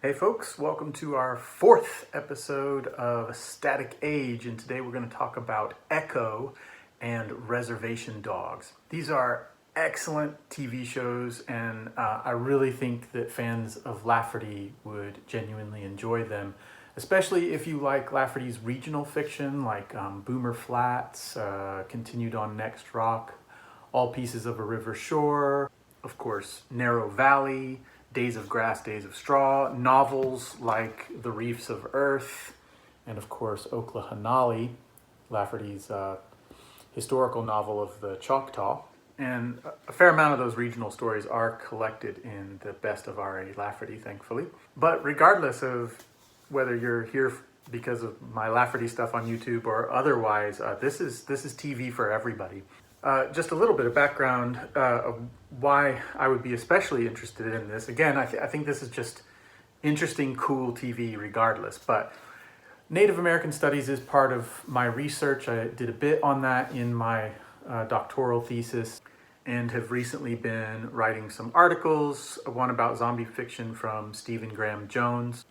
Hey folks, welcome to our fourth episode of Static Age, and today we're going to talk about Echo and Reservation Dogs. These are excellent TV shows, and I really think that fans of Lafferty would genuinely enjoy them, especially if you like Lafferty's regional fiction like Boomer Flats, Continued on Next Rock, All Pieces of a River Shore, of course, Narrow Valley, Days of Grass, Days of Straw, novels like The Reefs of Earth, and of course Oklahanali, Lafferty's historical novel of the Choctaw. And a fair amount of those regional stories are collected in the Best of R.A. Lafferty, thankfully. But regardless of whether you're here because of my Lafferty stuff on YouTube or otherwise, this is TV for everybody. Just a little bit of background of why I would be especially interested in this. Again, I think this is just interesting, cool TV regardless. But Native American Studies is part of my research. I did a bit on that in my doctoral thesis and have recently been writing some articles, one about zombie fiction from Stephen Graham Jones.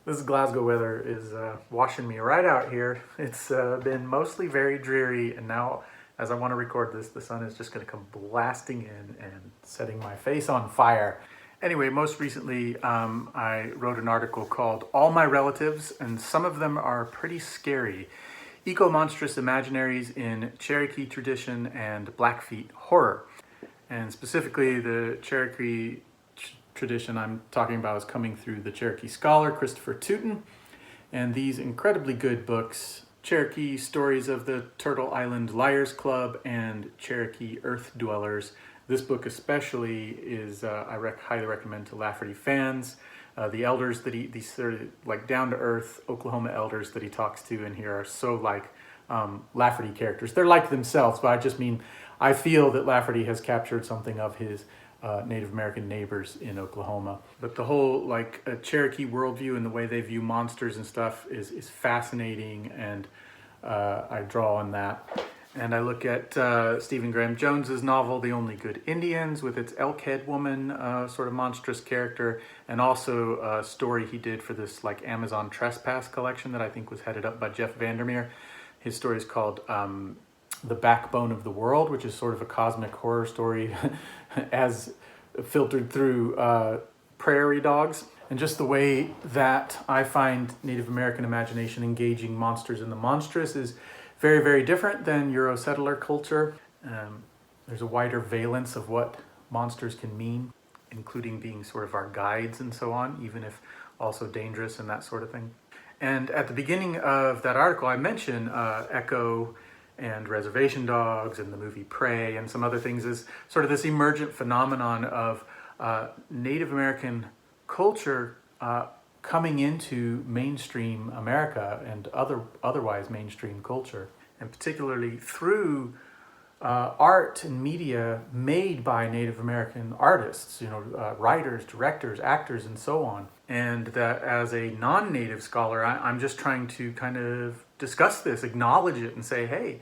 This Glasgow weather is washing me right out here. It's been mostly very dreary, and now as I want to record this, the sun is just going to come blasting in and setting my face on fire. Anyway, most recently I wrote an article called All My Relatives, and some of them are pretty scary. Eco-monstrous imaginaries in Cherokee tradition and Blackfeet horror. And specifically the Cherokee tradition I'm talking about is coming through the Cherokee scholar Christopher Tootin, and these incredibly good books, Cherokee Stories of the Turtle Island Liars Club and Cherokee Earth Dwellers. This book especially is highly recommend to Lafferty fans. The elders that these sort of like down-to-earth Oklahoma elders that he talks to in here are so like Lafferty characters. They're like themselves, but I just mean I feel that Lafferty has captured something of his Native American neighbors in Oklahoma. But the whole like Cherokee worldview and the way they view monsters and stuff is fascinating, and I draw on that. And I look at Stephen Graham Jones's novel, The Only Good Indians, with its elk-head woman sort of monstrous character, and also a story he did for this like Amazon Trespass collection that I think was headed up by Jeff Vandermeer. His story is called The Backbone of the World, which is sort of a cosmic horror story as filtered through prairie dogs. And just the way that I find Native American imagination engaging monsters in the monstrous is very, very different than Euro settler culture. There's a wider valence of what monsters can mean, including being sort of our guides and so on, even if also dangerous and that sort of thing. And at the beginning of that article, I mention Echo and Reservation Dogs and the movie Prey and some other things as sort of this emergent phenomenon of Native American culture coming into mainstream America and otherwise mainstream culture, and particularly through art and media made by Native American artists, writers, directors, actors, and so on. And that as a non-Native scholar, I'm just trying to kind of discuss this, acknowledge it, and say, hey,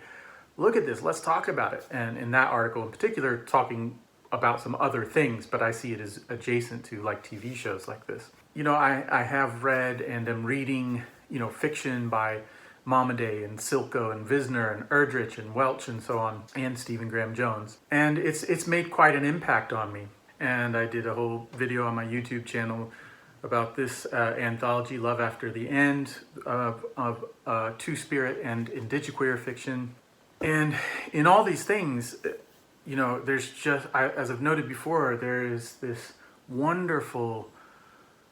look at this, let's talk about it. And in that article in particular, talking about some other things, but I see it as adjacent to like TV shows like this. I have read and am reading, fiction by Momaday and Silko and Visner and Erdrich and Welch and so on, and Stephen Graham Jones. And it's made quite an impact on me. And I did a whole video on my YouTube channel about this anthology, Love After the End, of Two-Spirit and indigiqueer fiction. And in all these things, there's just, as I've noted before, there is this wonderful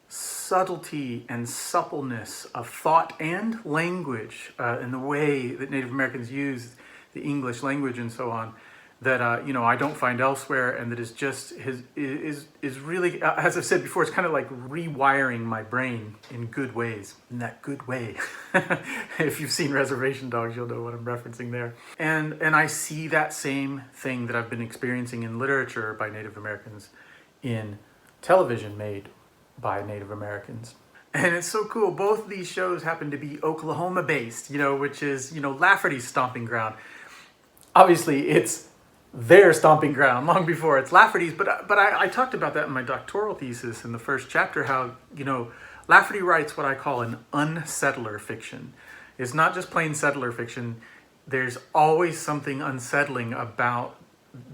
subtlety and suppleness of thought and language in the way that Native Americans use the English language and so on, that I don't find elsewhere, and that is just is really, as I've said before, it's kind of like rewiring my brain in good ways, in that good way. If you've seen Reservation Dogs, you'll know what I'm referencing there. And I see that same thing that I've been experiencing in literature by Native Americans in television made by Native Americans. And it's so cool. Both these shows happen to be Oklahoma based, which is, Lafferty's stomping ground. Obviously, it's their stomping ground long before it's Lafferty's. But I talked about that in my doctoral thesis in the first chapter, how, Lafferty writes what I call an unsettler fiction. It's not just plain settler fiction. There's always something unsettling about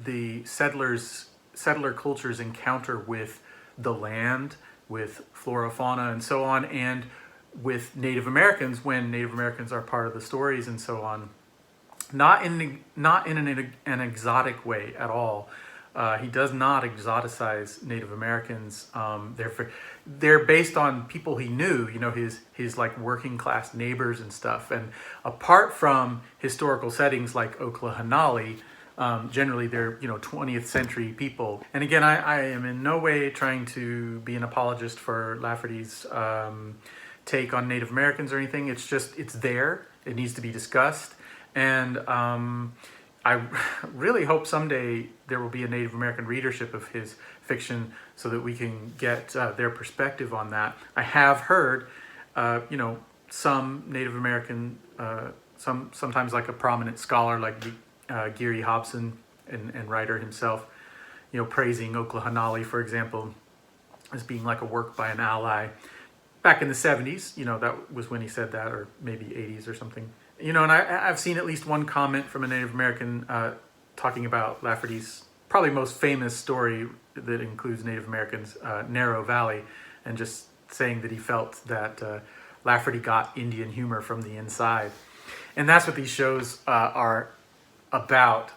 the settler culture's encounter with the land, with flora, fauna, and so on, and with Native Americans when Native Americans are part of the stories and so on. Not in an exotic way at all. He does not exoticize Native Americans. They're based on people he knew, his like working class neighbors and stuff. And apart from historical settings like Oklahanali, generally they're 20th century people. And again, I am in no way trying to be an apologist for Lafferty's take on Native Americans or anything. It's just, it's there. It needs to be discussed. And I really hope someday there will be a Native American readership of his fiction so that we can get their perspective on that. I have heard, some Native American, sometimes like a prominent scholar like Geary Hobson and writer himself, praising Oklahanali, for example, as being like a work by an ally. Back in the 70s, that was when he said that, or maybe 80s or something. And I've seen at least one comment from a Native American talking about Lafferty's probably most famous story that includes Native Americans, Narrow Valley, and just saying that he felt that Lafferty got Indian humor from the inside. And that's what these shows are about.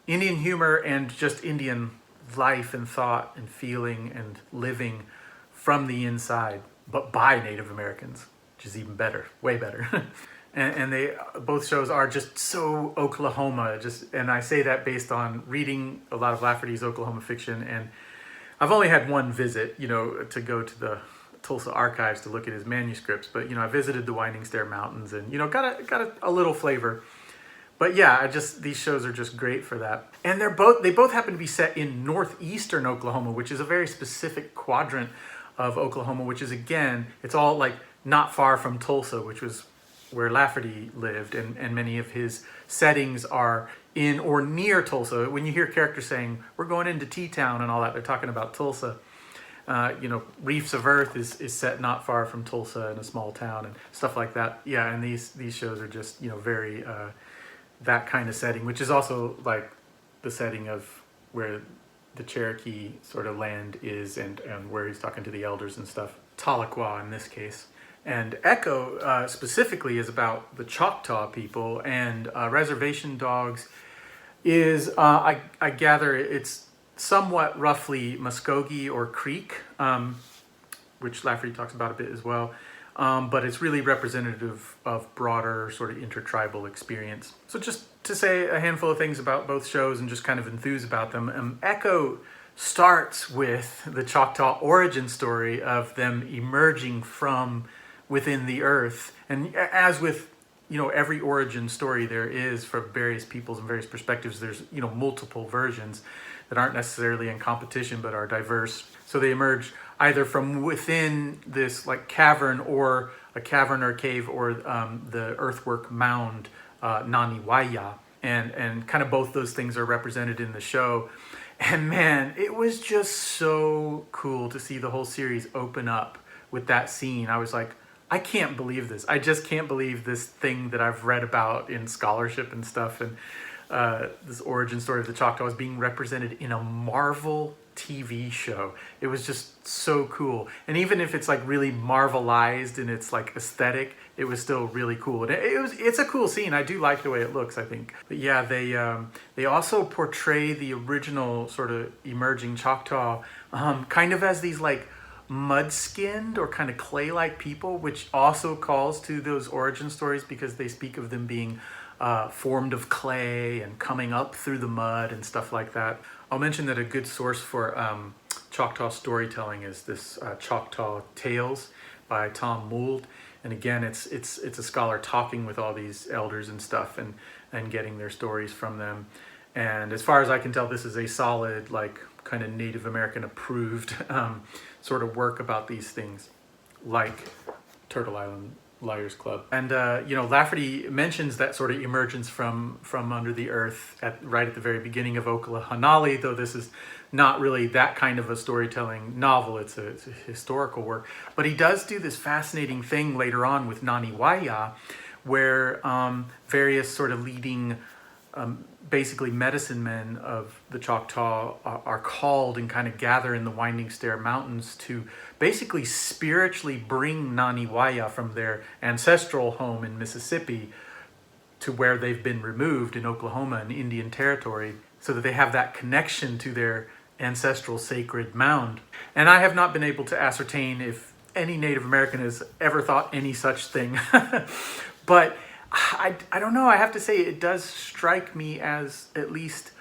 Indian humor and just Indian life and thought and feeling and living from the inside, but by Native Americans, which is even better, way better. And they both shows are just so Oklahoma. And I say that based on reading a lot of Lafferty's Oklahoma fiction, and I've only had one visit, to go to the Tulsa archives to look at his manuscripts. But I visited the Winding Stair Mountains, and got a little flavor. But yeah, these shows are just great for that. And they both happen to be set in northeastern Oklahoma, which is a very specific quadrant of Oklahoma, which is, again, it's all like not far from Tulsa, which was where Lafferty lived, and many of his settings are in or near Tulsa. When you hear characters saying, we're going into T-Town and all that, they're talking about Tulsa. Reefs of Earth is set not far from Tulsa in a small town and stuff like that. Yeah, and these shows are just, very that kind of setting, which is also like the setting of where the Cherokee sort of land is and where he's talking to the elders and stuff. Tahlequah in this case. And Echo specifically is about the Choctaw people, and Reservation Dogs is, I gather, it's somewhat roughly Muskogee or Creek, which Lafferty talks about a bit as well, but it's really representative of broader sort of intertribal experience. So just to say a handful of things about both shows and just kind of enthuse about them, Echo starts with the Choctaw origin story of them emerging from within the earth. And as with, every origin story there is for various peoples and various perspectives, there's, multiple versions that aren't necessarily in competition but are diverse. So they emerge either from within this like cavern or a cavern or cave or the earthwork mound, Naniwaya. And kind of both those things are represented in the show. And man, it was just so cool to see the whole series open up with that scene. I was like, I can't believe this. I just can't believe this thing that I've read about in scholarship and stuff, and this origin story of the Choctaws being represented in a Marvel TV show. It was just so cool. And even if it's like really Marvelized in its like aesthetic, it was still really cool. And it's a cool scene. I do like the way it looks, I think. But yeah, they also portray the original sort of emerging Choctaw kind of as these like mud-skinned or kind of clay-like people, which also calls to those origin stories because they speak of them being formed of clay and coming up through the mud and stuff like that. I'll mention that a good source for Choctaw storytelling is this Choctaw Tales by Tom Mould. And again, it's a scholar talking with all these elders and stuff and getting their stories from them. And as far as I can tell, this is a solid, like, kind of Native American approved sort of work about these things, like Turtle Island Liars Club. And Lafferty mentions that sort of emergence from under the earth right at the very beginning of Oklahanali, though this is not really that kind of a storytelling novel. It's a historical work. But he does do this fascinating thing later on with Naniwaya, where various sort of leading basically medicine men of the Choctaw are called and kind of gather in the Winding Stair Mountains to basically spiritually bring Naniwaya from their ancestral home in Mississippi to where they've been removed in Oklahoma and Indian Territory, so that they have that connection to their ancestral sacred mound. And I have not been able to ascertain if any Native American has ever thought any such thing. But I don't know. I have to say it does strike me as at least,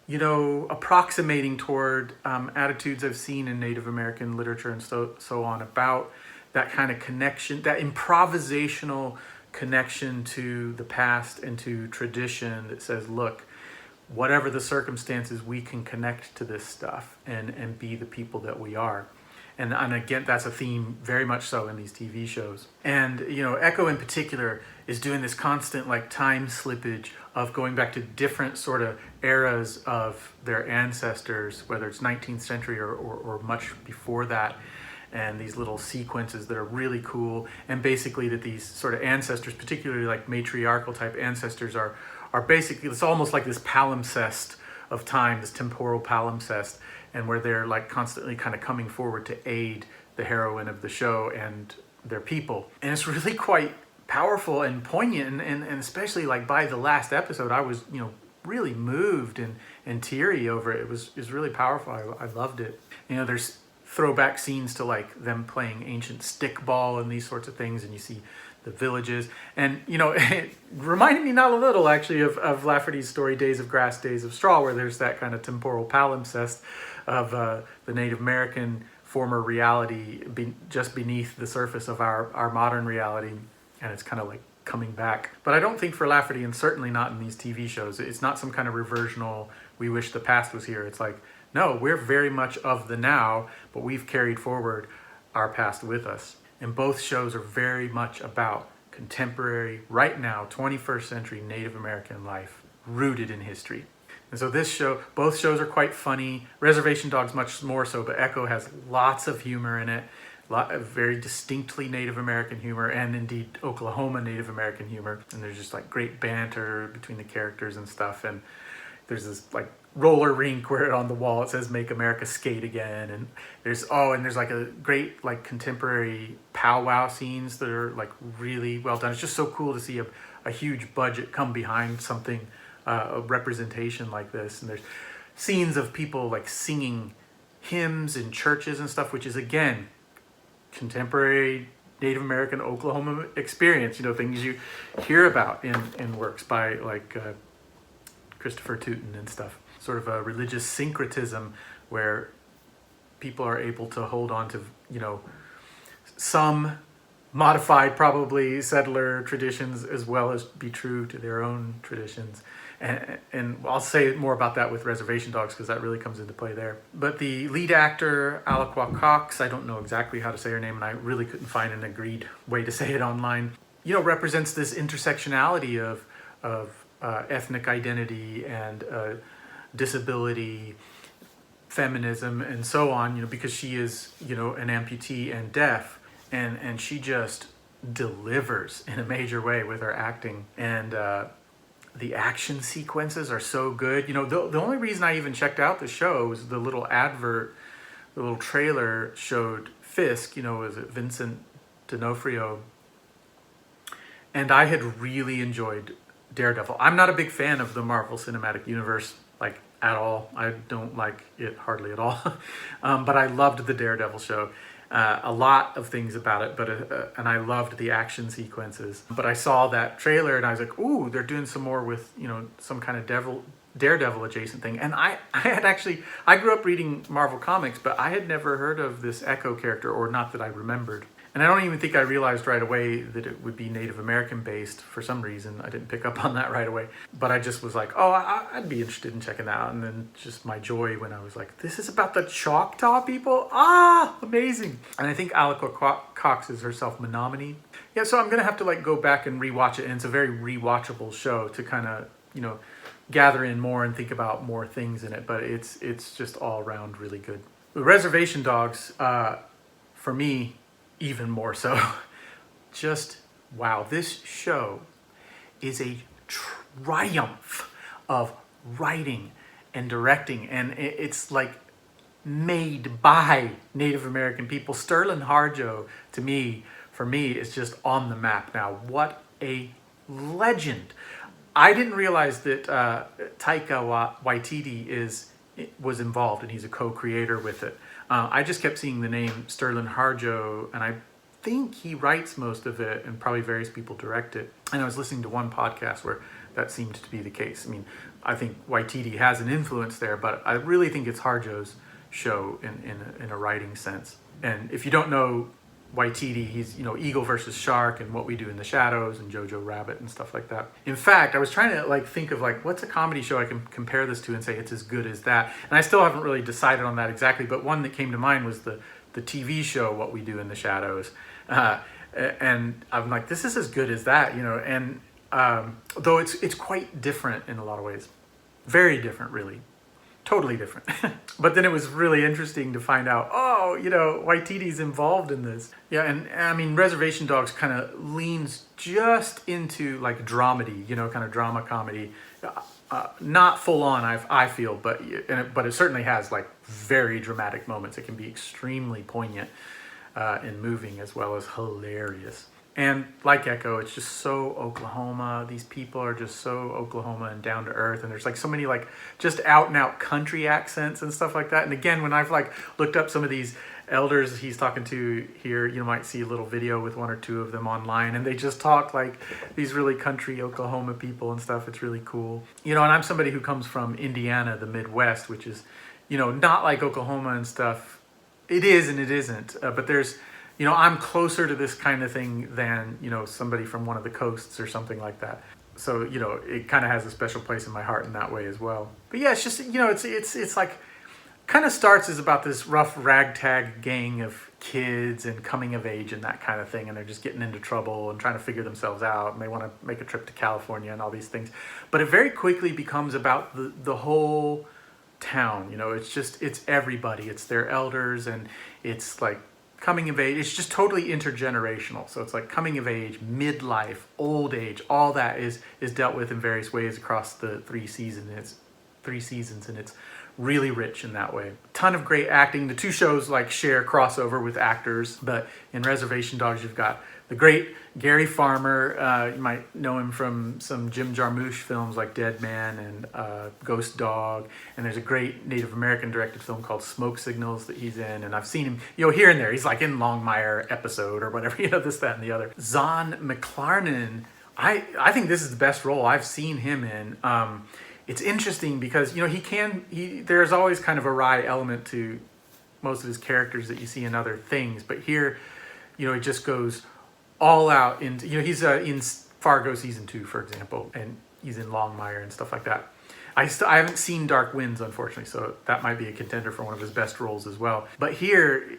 approximating toward attitudes I've seen in Native American literature and so on about that kind of connection, that improvisational connection to the past and to tradition that says, look, whatever the circumstances, we can connect to this stuff and be the people that we are. And again, that's a theme very much so in these TV shows. And, Echo in particular is doing this constant time slippage of going back to different sort of eras of their ancestors, whether it's 19th century or much before that. And these little sequences that are really cool. And basically that these sort of ancestors, particularly matriarchal type ancestors, are basically, it's almost like this palimpsest of time, this temporal palimpsest, and where they're constantly kind of coming forward to aid the heroine of the show and their people. And it's really quite powerful and poignant, and especially by the last episode, I was really moved and teary over it. It was really powerful. I loved it. There's throwback scenes to them playing ancient stickball and these sorts of things, and you see the villages, and it reminded me not a little actually of Lafferty's story Days of Grass, Days of Straw, where there's that kind of temporal palimpsest of the Native American former reality just beneath the surface of our modern reality, and it's kind of coming back. But I don't think for Lafferty, and certainly not in these TV shows, it's not some kind of reversional, we wish the past was here. It's no, we're very much of the now, but we've carried forward our past with us. And both shows are very much about contemporary, right now, 21st century Native American life, rooted in history. And so both shows are quite funny. Reservation Dogs much more so, but Echo has lots of humor in it, a lot of very distinctly Native American humor, and indeed Oklahoma Native American humor. And there's just great banter between the characters and stuff. And there's this roller rink where on the wall it says "Make America Skate Again," and there's a great contemporary powwow scenes that are really well done. It's just so cool to see a huge budget come behind something, a representation like this. And there's scenes of people singing hymns in churches and stuff, which is again contemporary Native American Oklahoma experience. Things you hear about in works by Christopher Tootin and stuff. Sort of a religious syncretism where people are able to hold on to, some modified, probably settler traditions, as well as be true to their own traditions. And I'll say more about that with Reservation Dogs, because that really comes into play there. But the lead actor, Alaqua Cox, I don't know exactly how to say her name, and I really couldn't find an agreed way to say it online, represents this intersectionality of ethnic identity and disability, feminism, and so on, because she is, an amputee and deaf, and she just delivers in a major way with her acting. And the action sequences are so good. The only reason I even checked out the show was the little advert, the little trailer showed Fisk, was it Vincent D'Onofrio, and I had really enjoyed Daredevil. I'm not a big fan of the Marvel Cinematic Universe, at all. I don't like it hardly at all. But I loved the Daredevil show. A lot of things about it, and I loved the action sequences. But I saw that trailer and I was like, ooh, they're doing some more with, some kind of Daredevil adjacent thing. And I grew up reading Marvel comics, but I had never heard of this Echo character, or not that I remembered. And I don't even think I realized right away that it would be Native American based for some reason. I didn't pick up on that right away. But I just was like, oh, I'd be interested in checking that out. And then just my joy when I was like, this is about the Choctaw people? Ah, amazing. And I think Alaka Cox is herself Menominee. Yeah, so I'm going to have to like go back and rewatch it. And it's a very rewatchable show to kind of, gather in more and think about more things in it. But it's just all around really good. Reservation Dogs, for me, even more so. Just wow, this show is a triumph of writing and directing, and it's like made by Native American people. Sterling Harjo, for me, is just on the map now. What a legend! I didn't realize that Taika Waititi was involved, and he's a co-creator with it. I just kept seeing the name Sterling Harjo, and I think he writes most of it, and probably various people direct it. And I was listening to one podcast where that seemed to be the case. I mean, I think Waititi has an influence there, but I really think it's Harjo's show in a writing sense. And if you don't know Waititi, he's Eagle versus Shark and What We Do in the Shadows and Jojo Rabbit and stuff like that. In fact, I was trying to think of what's a comedy show I can compare this to and say it's as good as that. And I still haven't really decided on that exactly, but one that came to mind was the TV show What We Do in the Shadows. And I'm like, this is as good as that, And though it's quite different in a lot of ways, very different, really. Totally different. But then it was really interesting to find out, Waititi's involved in this. Yeah, and I mean, Reservation Dogs kind of leans just into dramedy, kind of drama comedy. Not full on, I feel, but it certainly has very dramatic moments. It can be extremely poignant and moving as well as hilarious. And like Echo, it's just so Oklahoma. These people are just so Oklahoma and down to earth. And there's so many just out and out country accents and stuff like that. And again, when I've looked up some of these elders he's talking to here, you might see a little video with one or two of them online, and they just talk like these really country Oklahoma people and stuff. It's really cool. And I'm somebody who comes from Indiana, the Midwest, which is, not like Oklahoma and stuff. It is and it isn't. But there's, I'm closer to this kind of thing than, somebody from one of the coasts or something like that. So, it kind of has a special place in my heart in that way as well. But yeah, it's just, it's kind of starts as about this rough ragtag gang of kids and coming of age and that kind of thing. And they're just getting into trouble and trying to figure themselves out. And they want to make a trip to California and all these things. But it very quickly becomes about the whole town. It's everybody. It's their elders, and it's coming of age. It's just totally intergenerational. So it's coming of age, midlife, old age, all that is dealt with in various ways across the three seasons, and it's really rich in that way. Ton of great acting. The two shows share crossover with actors, but in Reservation Dogs you've got the great Gary Farmer. You might know him from some Jim Jarmusch films like Dead Man and Ghost Dog. And there's a great Native American directed film called Smoke Signals that he's in. And I've seen him, here and there. He's in Longmire episode or whatever, this, that, and the other. Zahn McClarnon, I think this is the best role I've seen him in. It's interesting because, there's always kind of a wry element to most of his characters that you see in other things. But here, it just goes all out into, he's in Fargo season 2, for example, and he's in Longmire and stuff like that. I haven't seen Dark Winds, unfortunately, so that might be a contender for one of his best roles as well. But here,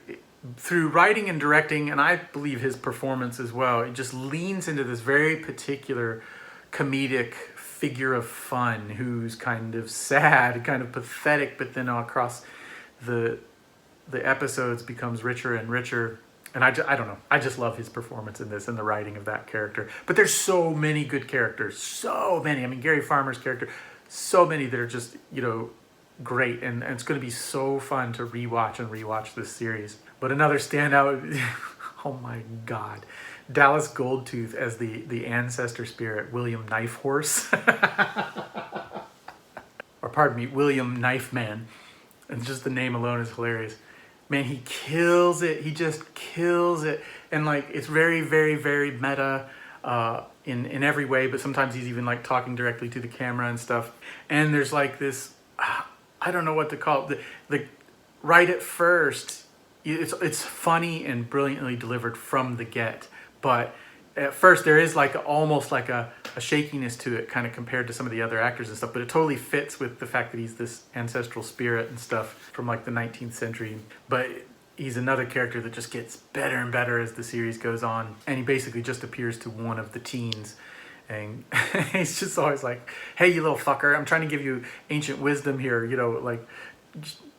through writing and directing, and I believe his performance as well, it just leans into this very particular comedic figure of fun who's kind of sad, kind of pathetic, but then across the episodes becomes richer and richer. And I don't know. I just love his performance in this and the writing of that character. But there's so many good characters. So many. I mean, Gary Farmer's character, so many that are just, great. And it's going to be so fun to rewatch this series. But another standout, oh my God, Dallas Goldtooth as the ancestor spirit, William Knifehorse. Or pardon me, William Knife Man. And just the name alone is hilarious. Man, he kills it. He just kills it. And it's very, very, very meta in every way. But sometimes he's even talking directly to the camera and stuff. And there's this, I don't know what to call it. The right at first, it's funny and brilliantly delivered from the get, but at first there is like almost like a shakiness to it, kind of compared to some of the other actors and stuff, but it totally fits with the fact that he's this ancestral spirit and stuff from like the 19th century. But he's another character that just gets better and better as the series goes on, and he basically just appears to one of the teens, and he's just always like, hey, you little fucker, I'm trying to give you ancient wisdom here, you know, like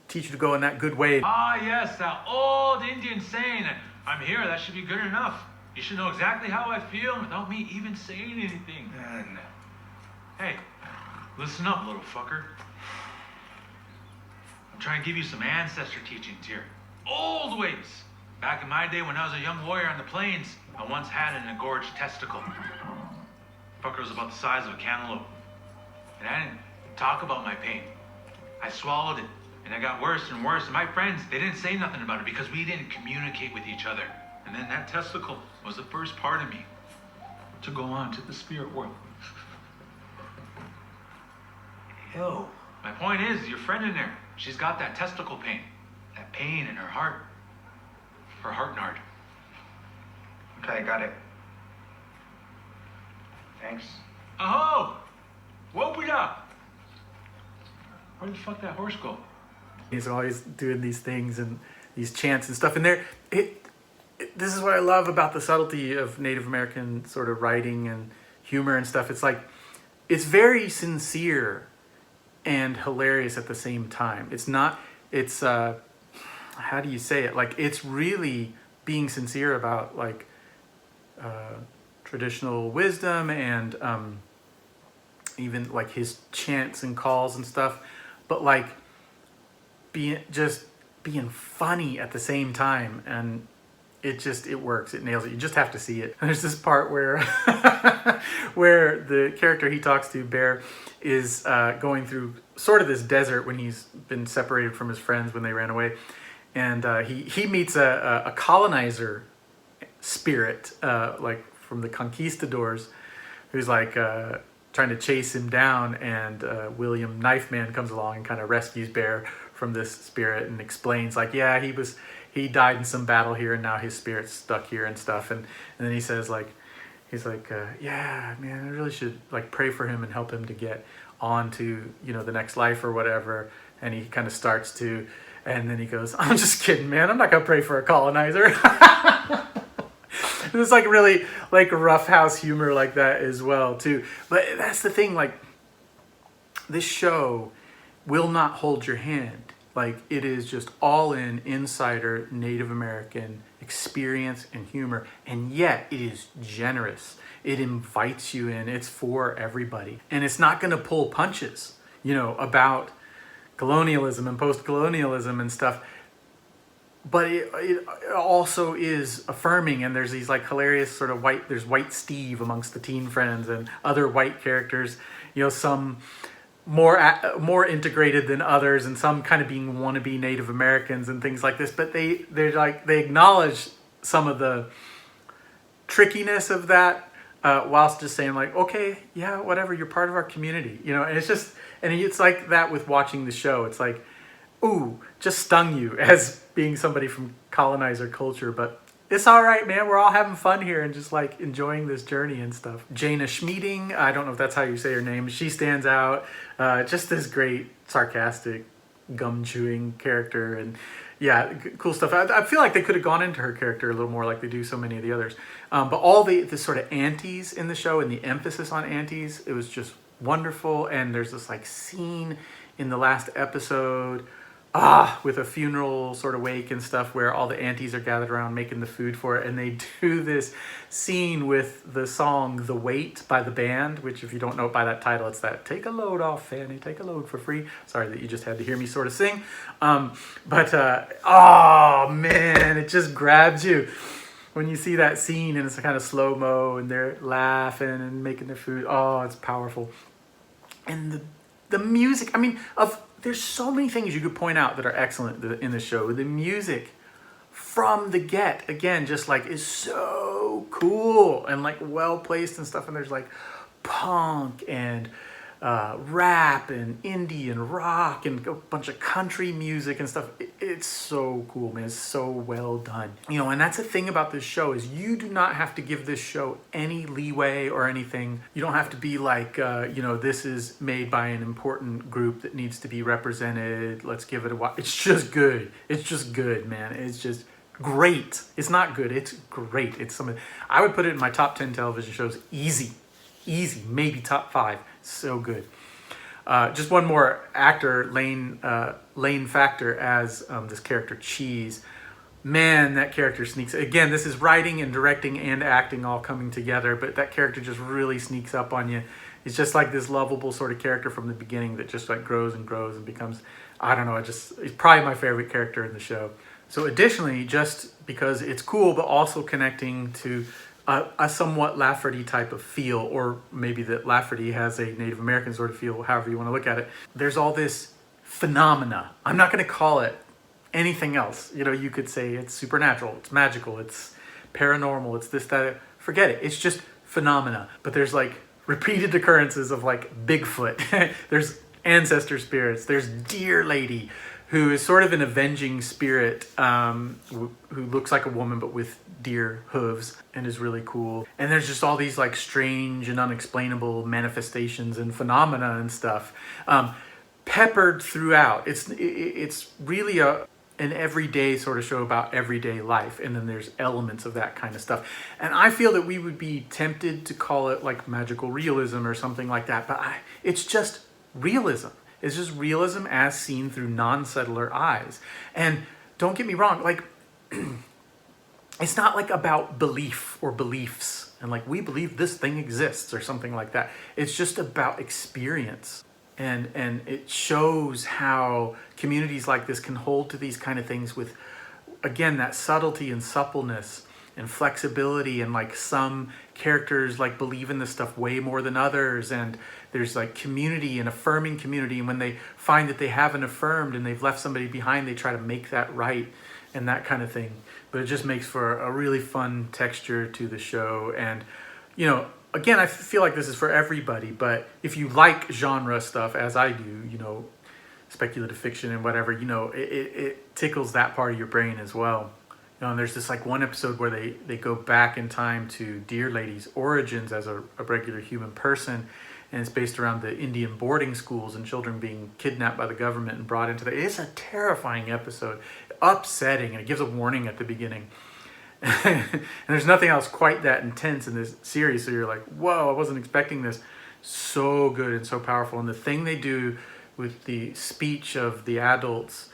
teach you to go in that good way. Ah, yes, that old Indian saying, I'm here, that should be good enough. You should know exactly how I feel without me even saying anything. And hey, listen up, little fucker. I'm trying to give you some ancestor teachings here. Old ways. Back in my day when I was a young warrior on the plains, I once had an engorged testicle. Fucker was about the size of a cantaloupe. And I didn't talk about my pain. I swallowed it, and it got worse and worse. And my friends, they didn't say nothing about it because we didn't communicate with each other. And then that testicle was the first part of me to go on to the spirit world. Ew. My point is, your friend in there, she's got that testicle pain. That pain in her heart. Her heart nard. Okay, got it. Thanks. Oh! Whoop it up! Where the fuck that horse go? He's always doing these things and these chants and stuff. And this is what I love about the subtlety of Native American sort of writing and humor and stuff. It's like, it's very sincere and hilarious at the same time. It's not, it's, how do you say it? Like, it's really being sincere about like traditional wisdom and even like his chants and calls and stuff, but like being funny at the same time. And it works. It nails it. You just have to see it. And there's this part where where the character he talks to, Bear, is going through sort of this desert when he's been separated from his friends when they ran away. And he meets a colonizer spirit, like from the conquistadors, who's like trying to chase him down. And William Knife Man comes along and kind of rescues Bear from this spirit and explains like, yeah, he died in some battle here and now his spirit's stuck here and stuff. And then he says like, yeah, man, I really should like pray for him and help him to get on to, you know, the next life or whatever. And he kind of starts to, and then he goes, I'm just kidding, man. I'm not going to pray for a colonizer. It's like really like rough house humor like that as well too. But that's the thing, like this show will not hold your hand. Like it is just all in insider Native American experience and humor. And yet it is generous. It invites you in. It's for everybody. And it's not going to pull punches, you know, about colonialism and post-colonialism and stuff. But it also is affirming, and there's these like hilarious sort of there's White Steve amongst the teen friends and other white characters, you know, some more integrated than others and some kind of being wannabe Native Americans and things like this. But they acknowledge some of the trickiness of that whilst just saying like, okay, yeah, whatever, you're part of our community, you know. And it's like that with watching the show. It's like, ooh, just stung you as being somebody from colonizer culture, but it's all right, man. We're all having fun here and just like enjoying this journey and stuff. Jaina Schmieding, I don't know if that's how you say her name. She stands out. Just this great, sarcastic, gum-chewing character. And yeah, cool stuff. I feel like they could have gone into her character a little more like they do so many of the others. But all the sort of aunties in the show and the emphasis on aunties, it was just wonderful. And there's this like scene in the last episode with a funeral sort of wake and stuff where all the aunties are gathered around making the food for it, and they do this scene with the song The Weight by the band, which if you don't know it by that title, it's that take a load off, Fanny, take a load for free. Sorry that you just had to hear me sort of sing. Oh man, it just grabs you when you see that scene and it's kind of slow-mo and they're laughing and making their food. Oh, it's powerful. And the music, I mean, there's so many things you could point out that are excellent in the show. The music from the get, again, just like is so cool and like well placed and stuff. And there's like punk and rap and indie and rock and a bunch of country music and stuff. it's so cool, man. It's so well done. You know, and that's the thing about this show is you do not have to give this show any leeway or anything. You don't have to be like, you know, this is made by an important group that needs to be represented. Let's give it a watch. It's just good. It's just good, man. It's just great. It's not good. It's great. It's something I would put it in my top 10 television shows. Easy, maybe top 5. So good. Just one more actor, Lane Factor, as this character Cheese. Man, that character sneaks. Again, this is writing and directing and acting all coming together, but that character just really sneaks up on you. He's just like this lovable sort of character from the beginning that just like grows and grows and becomes, I don't know, he's probably my favorite character in the show. So additionally, just because it's cool, but also connecting to a somewhat Lafferty type of feel, or maybe that Lafferty has a Native American sort of feel, however you want to look at it. There's all this phenomena. I'm not going to call it anything else. You know, you could say it's supernatural, it's magical, it's paranormal, it's this, that. Forget it. It's just phenomena. But there's like repeated occurrences of like Bigfoot. There's ancestor spirits. There's Deer Lady, who is sort of an avenging spirit, who looks like a woman but with deer hooves and is really cool. And there's just all these like strange and unexplainable manifestations and phenomena and stuff peppered throughout. It's really an everyday sort of show about everyday life, and then there's elements of that kind of stuff. And I feel that we would be tempted to call it like magical realism or something like that, but it's just realism. It's just realism as seen through non-settler eyes. And don't get me wrong, like it's not like about belief or beliefs and like we believe this thing exists or something like that. It's just about experience. And it shows how communities like this can hold to these kind of things with, again, that subtlety and suppleness and flexibility, and like some characters like believe in this stuff way more than others, and there's like community and affirming community, and when they find that they haven't affirmed and they've left somebody behind, they try to make that right and that kind of thing. But it just makes for a really fun texture to the show. And you know, again, I feel like this is for everybody, but if you like genre stuff as I do, you know, speculative fiction and whatever, you know, it tickles that part of your brain as well. You know, and there's this like one episode where they go back in time to Deer Lady's origins as a regular human person, and it's based around the Indian boarding schools and children being kidnapped by the government and brought into it's a terrifying episode, upsetting, and it gives a warning at the beginning. And there's nothing else quite that intense in this series, so you're like, whoa, I wasn't expecting this. So good and so powerful. And the thing they do with the speech of the adults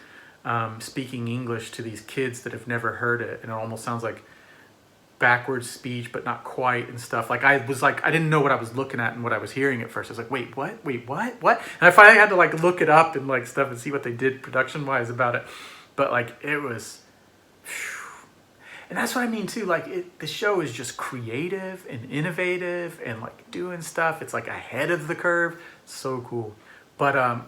speaking English to these kids that have never heard it, and it almost sounds like backwards speech but not quite and stuff. Like I didn't know what I was looking at and what I was hearing at first. I was like, wait, what? And I finally had to like look it up and like stuff and see what they did production wise about it. But like it was, and that's what I mean too. Like the show is just creative and innovative and like doing stuff. It's like ahead of the curve. So cool. But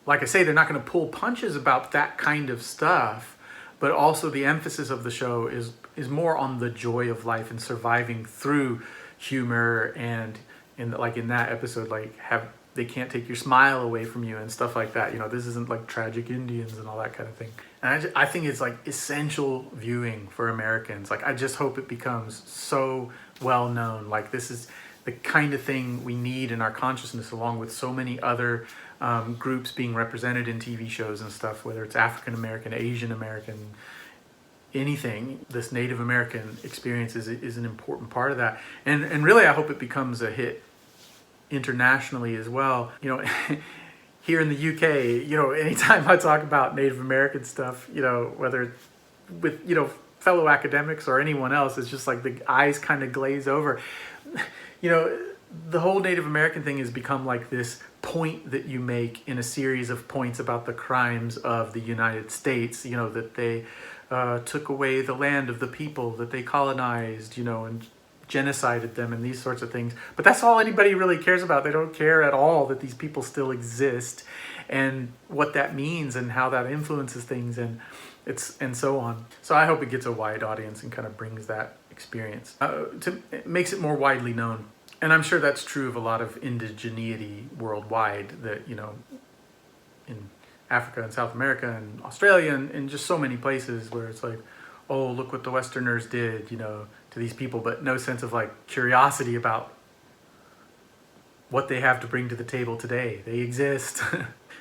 like I say, they're not going to pull punches about that kind of stuff. But also the emphasis of the show is more on the joy of life and surviving through humor, and in that episode, like they can't take your smile away from you and stuff like that. You know, this isn't like tragic Indians and all that kind of thing. And I think it's like essential viewing for Americans. Like I just hope it becomes so well known. Like this is the kind of thing we need in our consciousness, along with so many other groups being represented in TV shows and stuff, whether it's African American, Asian American, anything. This Native American experience is an important part of that. And really, I hope it becomes a hit internationally as well. You know, here in the UK, you know, anytime I talk about Native American stuff, you know, whether with, you know, fellow academics or anyone else, it's just like the eyes kind of glaze over. You know, the whole Native American thing has become like this point that you make in a series of points about the crimes of the United States, you know, that they took away the land of the people that they colonized, you know, and genocided them and these sorts of things. But that's all anybody really cares about. They don't care at all that these people still exist and what that means and how that influences things and so on. So I hope it gets a wide audience and kind of brings that experience. It makes it more widely known. And I'm sure that's true of a lot of indigeneity worldwide, that, you know, in Africa and South America and Australia and just so many places where it's like, oh, look what the Westerners did, to these people, but no sense of like curiosity about what they have to bring to the table today. They exist.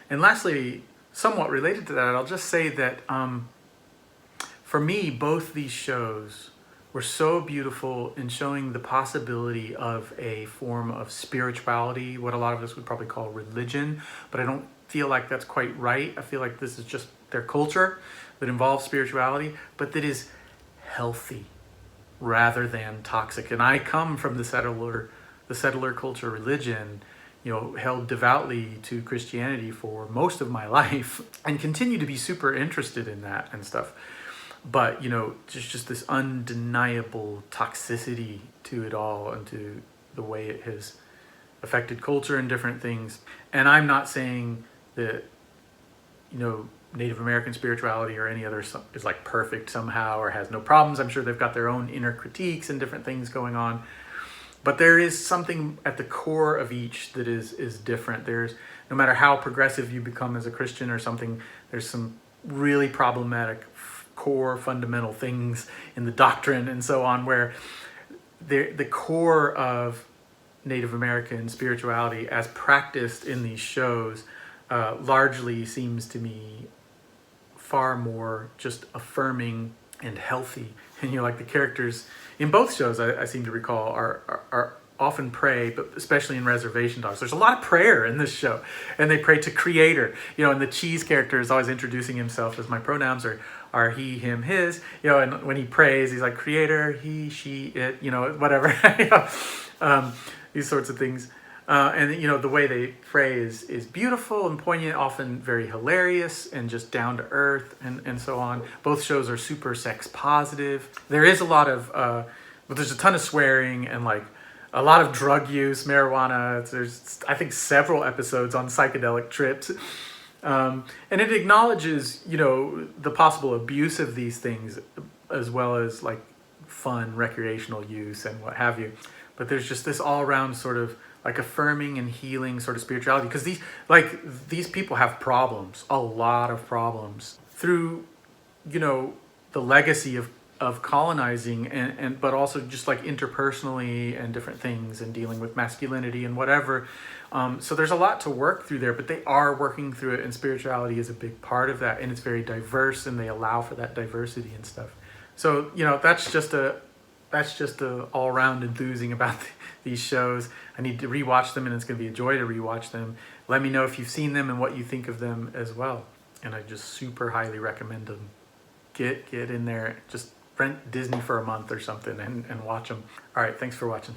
And lastly, somewhat related to that, I'll just say that for me, both these shows were so beautiful in showing the possibility of a form of spirituality, what a lot of us would probably call religion, but I don't feel like that's quite right. I feel like this is just their culture that involves spirituality, but that is healthy rather than toxic. And I come from the settler culture religion, held devoutly to Christianity for most of my life and continue to be super interested in that and stuff. But, just this undeniable toxicity to it all and to the way it has affected culture and different things. And I'm not saying that, Native American spirituality or any other is like perfect somehow or has no problems. I'm sure they've got their own inner critiques and different things going on. But there is something at the core of each that is different. There's, no matter how progressive you become as a Christian or something, there's some really problematic core fundamental things in the doctrine and so on where the core of Native American spirituality as practiced in these shows largely seems to me far more just affirming and healthy. And like the characters in both shows, I seem to recall, are often pray, but especially in Reservation Dogs. There's a lot of prayer in this show, and they pray to Creator. And the Cheese character is always introducing himself as my pronouns are he, him, his. And when he prays, he's like Creator, he, she, it. Whatever. These sorts of things. And the way they pray is beautiful and poignant, often very hilarious and just down to earth and so on. Both shows are super sex positive. There is a lot of, but there's a ton of swearing and like a lot of drug use, marijuana. There's, I think, several episodes on psychedelic trips. And it acknowledges, the possible abuse of these things as well as like fun recreational use and what have you. But there's just this all around sort of like affirming and healing sort of spirituality, because these people have problems, a lot of problems through, the legacy of colonizing and but also just like interpersonally and different things and dealing with masculinity and whatever. So there's a lot to work through there, but they are working through it, and spirituality is a big part of that, and it's very diverse, and they allow for that diversity and stuff. So that's just a all-around enthusing about these shows. I need to rewatch them, and it's going to be a joy to rewatch them. Let me know if you've seen them and what you think of them as well. And I just super highly recommend them. Get in there, just rent Disney for a month or something and watch them. All right, thanks for watching.